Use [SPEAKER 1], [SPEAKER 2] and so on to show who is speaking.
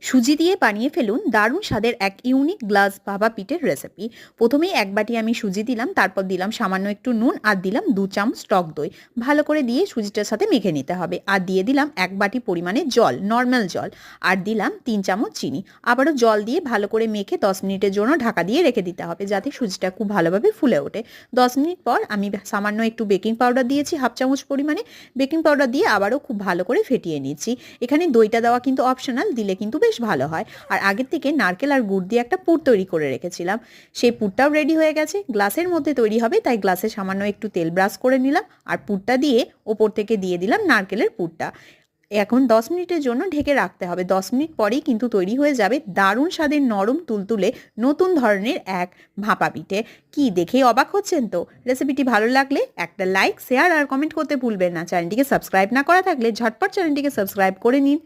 [SPEAKER 1] সুজি দিয়ে বানিয়ে ফেলুন দারুণ স্বাদের এক ইউনিক গ্লাস ভাপা পিঠের রেসিপি। প্রথমেই এক বাটি আমি সুজি দিলাম, তারপর দিলাম সামান্য একটু নুন আর দিলাম 2 চামচ টক দই। ভালো করে দিয়ে সুজিটার সাথে মেখে নিতে হবে। আর দিয়ে দিলাম এক বাটি পরিমাণে জল, নর্মাল জল। আর দিলাম 3 চামচ চিনি। আবারও জল দিয়ে ভালো করে মেখে 10 মিনিটের জন্য ঢাকা দিয়ে রেখে দিতে হবে, যাতে সুজিটা খুব ভালোভাবে ফুলে ওঠে। 10 মিনিট পর আমি সামান্য একটু বেকিং পাউডার দিয়েছি, হাফ চামচ পরিমাণে। বেকিং পাউডার দিয়ে আবারও খুব ভালো করে ফেটিয়ে নিচ্ছি। এখানে দইটা দেওয়া কিন্তু অপশনাল, দিলে কিন্তু বেশ ভালো হয়। আর আগের থেকে নারকেল আর গুড় দিয়ে একটা পুর তৈরি করে রেখেছিলাম, সেই পুরটাও রেডি হয়ে গেছে। গ্লাসের মধ্যে তৈরি হবে, তাই গ্লাসে সামান্য একটু তেল ব্রাশ করে নিলাম আর পুরটা দিয়ে ওপর থেকে দিয়ে দিলাম নারকেলের পুরটা। এখন 10 মিনিটের জন্য ঢেকে রাখতে হবে। 10 মিনিট পরেই কিন্তু তৈরি হয়ে যাবে দারুণ স্বাদের নরম তুলতুলে নতুন ধরনের এক ভাপা পিঠে। কি দেখেই অবাক হচ্ছেন তো? রেসিপিটি ভালো লাগলে একটা লাইক, শেয়ার আর কমেন্ট করতে ভুলবেন না। চ্যানেলটিকে সাবস্ক্রাইব না করা থাকলে ঝটপট চ্যানেলটিকে সাবস্ক্রাইব করে নিন।